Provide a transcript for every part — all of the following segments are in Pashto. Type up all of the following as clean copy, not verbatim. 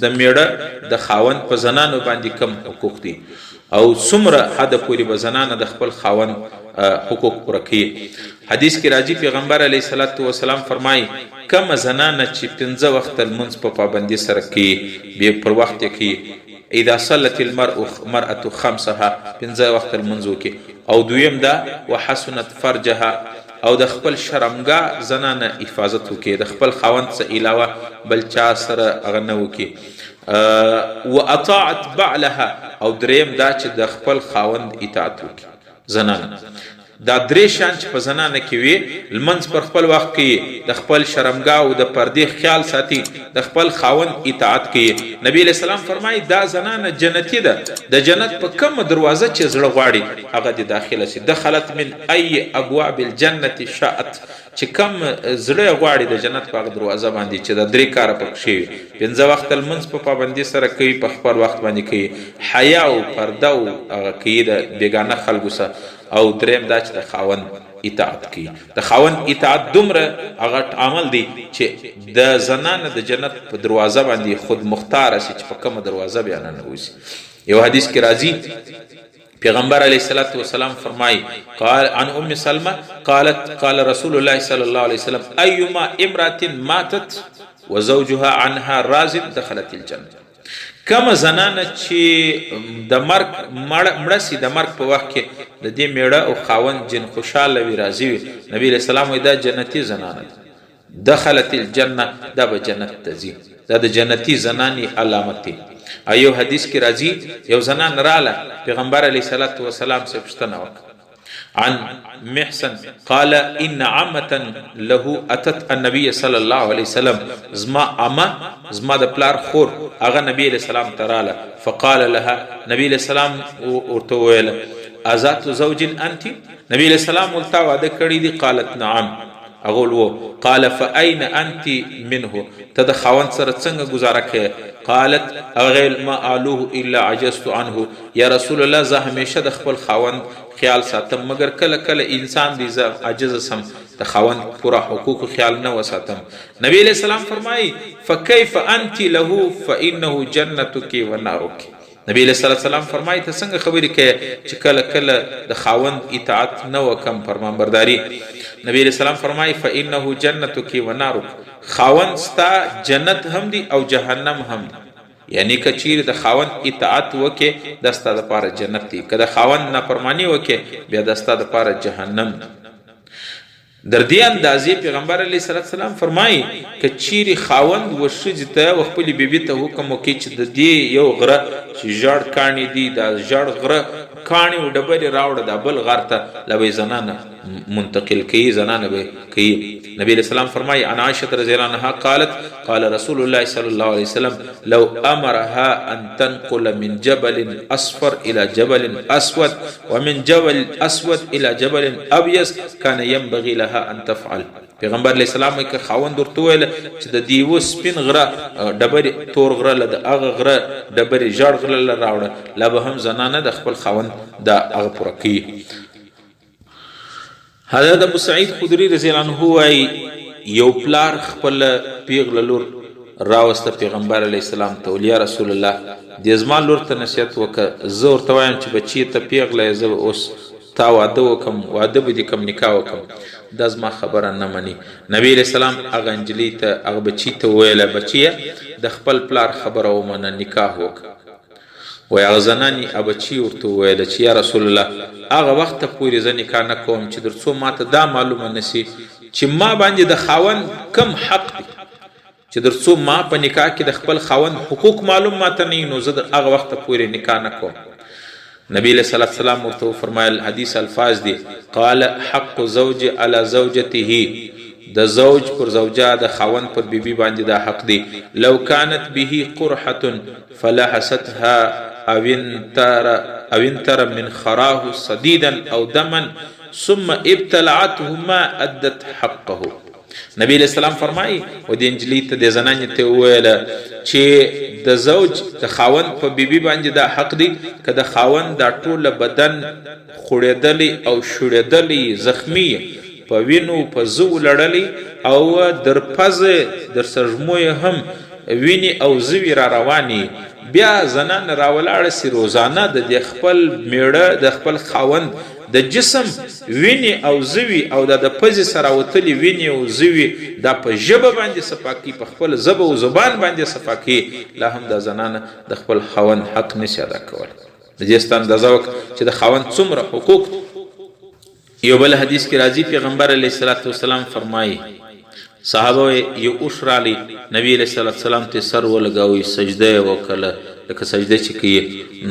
د میړه د خاوند په زنانو باندې کم حقوق دي او څومره حد پورې به زنانه د خپل خاوند حقوق پوره کوي. حدیث کې راځي پیغمبر علیه الصلاۃ والسلام فرمایي کومه زنانه چې 15 وخت لمونځ په پابندي سره کوي بیا پر وخت یې کوي، اذا صلت المرأة خمسها 15 وخت لمونځ وکړي، او دویم دا وحسنت فرجها او د خپل شرمګاه زنانه حفاظت وکړي، د خپل خاوند څخه علاوه بل چا سره هغه نه وکړي، واطاعت بعلها او دریم دا چې د خپل خاوند اطاعت وکړي زنانه. دا درې شان چې په زنانه کې وي، لمنځ پر خپل وخت کوي، د خپل شرمګاه او د پردې خیال ساتي، د خپل خاوند اطاعت کوي. نبی علیہ السلام فرمایي دا زنانه جنتی ده، د جنت په کوم دروازه چې زړه غواړي هغه د داخله سي. دخلت من ای ابواب الجنه شاءت، چې کم زړه غواړي د جنت په دروازه باندې چې د درې کار پکې وي. 15 وخت لمنځ په پابندي سره کوي، په خپل وخت باندې کوي، حیا او پرده او هغه کوي د بیگانه خلکو سره، او دریم دا چې د خاوند اطاعت کوي. د خاوند اطاعت دومره هغه عمل دی چې د زنانه د جنت په دروازه باندې خود مختار شي چې په کومه دروازه بیا نه نوځي. یو حدیث کې راځي پیغمبر علیه الصلاۃ والسلام فرمایي قال عن ام سلمہ قالت قال رسول الله صلی الله علیه وسلم ایما امرأة ماتت وزوجها عنها راض دخلت الجنه. کم زنانه چې د مرګ مړه سي، د مرګ په وخت کې د دې میړه او خاوند جن خوشاله وي راضي وي، نبی علیہ السلام وایي دا جنتی زنانه دخلت الجنه، دا به جنت ته ځي، دا د جنتی زنانی علامت دی. ایو حدیث کې راځي یو زنان رااله پیغمبر علیه الصلاۃ والسلام سے پوښتنه وکړه عن محسن قال ان عمه له اتت النبي صلى الله عليه وسلم، زما د پلار خور هغه نبی علیہ السلام تراله، فقال لها نبی علیہ السلام ورته ویل ازات زوج انت، نبی علیہ السلام ولتا واده کړی دی، قالت نعم، اقول وو، قال فاين انت منه، ته د خاوند سره څنګه گزاره کوي؟ قالت اغیل ما آلوه الا عجزت عنه، یا رسول الله زه همیشه د خپل خاوند خیال ساتم مگر کله کله انسان دی زه عجز سم د خاوند پورا حقوق خیال نه وساتم. نبی علیہ السلام فرمایي فكيف انت له فانه جنتك ونارك، نبی علیہ السلام فرمایي ته څنګه خبرې کوي چې کله کله د خاوند اطاعت نه وکم فرمانبرداري. نبی علیہ السلام فرمایي فانه جنتك ونارك، خاوند ستا جنت هم دی او جهنم هم دی، یعنی که چیر د خاوند اطاعت وکې د ستا دپاره جنت دی، که د خاوند نافرمانی وکې بیا د ستا دپاره جهنم دی. در دې اندازې پیغمبر علیه السلام فرمایي که چیرې خاوند و ښځې ته و خپلې بیبي ته حکم وکړي چې د دې یو غره چې ژړ کاڼي دي دا ژړ غره کاڼي و ډبرې راوړه دا بل غر ته له به زنانه منتقل کوي، زنانه به کوي. نبی علیہ السلام فرمایي عن عائشة رضی الله عنها قالت قال رسول الله صلی الله علیه وسلم لو امرها ان تنقل من جبل اصفر الى جبل اسود ومن جبل اسود الى جبل ابيض كان ينبغي لها ان تفعل. پیغمبر علیہ السلام که خاوند ورته ویل چې د دیو سپین غره ډبرې تور غره له د هغه غره ډبرې ژړ غره له راوړه لا به هم زنانه د خپل خاوند دا هغه پوره کوي. حضرت ابو سعید خدری رضی الله عنه وایي یو پلار خپل پیغله لور راوسته پیغمبر علیه السلام ته، یا رسول الله د زما لور ته نصیحت وکړه، زه ورته وایم چې بچی ته پیغله زه اوس تا واده وکم، واده به دې کم نکاح وکم، دا زما خبره نه مني. نبی علیہ السلام هغه نجلۍ ته هغه بچی ته وویله بچیه د خپل پلار خبره ومنه نکاح وکړه. وایي هغه زنانې هغه بچي ورته وویله چې یا رسول الله هغه وخته پورې زه نکاح نه کوم چې تر څو ماته دا معلومه نه سي چې ما باندې د خاوند کم حق دی، چې تر څو ما په نکاح کې د خپل خاوند حقوق معلوم ماته نه وي نو زه د هغه وخته پورې نکاح نه کوم. نبی علیہ السلام ورته فرمایل حدیث الفاظ دی قال حق زوج علی زوجته، د زوج پر زوجه د خاوند پر بیبي باندې دا حق دی. لو كانت به قرحه فلحستها او انتر من خراه صديدا او دما ثم ابتلعته ما ادت حقه. نبی علیہ السلام فرمایي و د انجلی ته د زنانې ته وویله چې د زوج د خاوند په بیبي باندې دا حق دی که د خاوند دا ټوله بدن خوړېدلی او شوړېدلی زخمی په وینو په زو لړلی او در پزه در سرژمو هم ویني او زوی را رواني بیا زنان راولاړه سي روزانه د خپل میړه د خپل خاوند د جسم ویني او زوی او د پزې سره وتلی ویني او زوی دا په ژبه باندې صفاکي په خپل زبه او زبان باندې صفاکي لا هم د زنانه د خپل خاوند حق نشي ادا کول. د دې ست اندازه وک چې د خاوند څومره حقوق. یو بل حدیث کې راځي پیغمبر علیه الصلاۃ والسلام فرمایي صحابه یو اوشرالی نبی علیہ السلام ته سر ولګاوي سجده وکړه لکه سجده چې کوي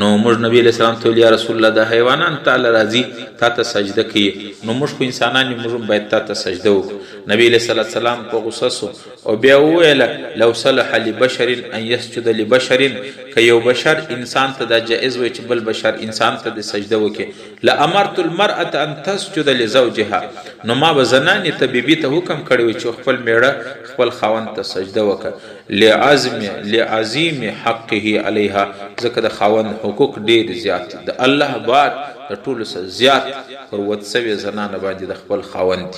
نو موږ نبی علیہ السلام ته یا رسول الله د حیوانان تعالی راضي تا ته سجده کوي نو موږ خو انسانان موږ باید تا ته سجده وکړو. نبی علیہ السلام په غصه او بیا وویل لو صلح لبشر ان يسجد لبشر که یو بشر انسان ته دا جائز وي چې بل بشر انسان ته د سجده وکړي لامرت المرأة ان تسجد لزوجها نو ما به زنانې ته بیبي ته حکم کړی وي چې خپل میړه خپل خاوند ته سجده وکړه لعظیم حقه علیها ځکه د خاوند حقوق ډیر زیات د الله بعد د ټولو څخه زیات پر وتسوي زنانه باندې د خپل خاوند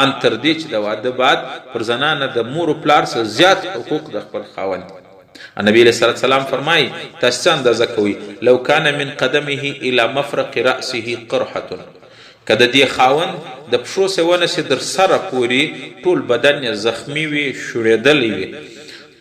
ان تر دې چې د واده بعد پر زنانه د مور او پلار څخه زیات حقوق د خپل خاوند. النبي علیہ السلام فرمایي تاسو اندازه کوئ لو کان من قدمه الى مفرق راسه قرحه کله دې خاوند د پښو سونه سي در سره پوری ټول بدن زخمی وي شوړېدلی وي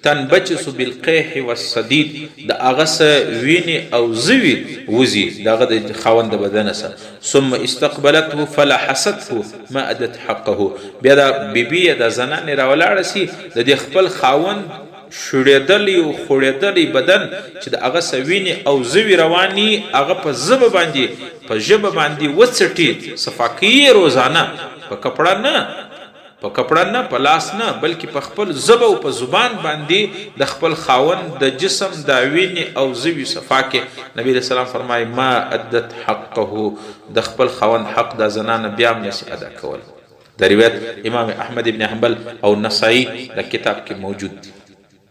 تنبچس بالقيح والصديد د اغس ویني او زوی وزي دغه د خاوند بدن سره ثم استقبلته فلحسته ما ادت حقه بیا د بیبي د زنان راولاړ سي د خپل خاوند شوړېدلی او خوړېدلی بدن چې د هغه سوینې او زوی رواني هغه په ژبه باندې وڅټي صفاکي روزانه په کپړه نه په لاس نه بلکې په خپل ژبه او په زبان باندې د خپل خاوند د جسم د وینې او زوی صفاکي. نبی رسول الله فرمایي ما ادت حقه د خپل خاوند حق د زنانه بیا نشي ادا کول. د روایت امام احمد ابن حنبل او نسائی د کتاب کې موجود دي.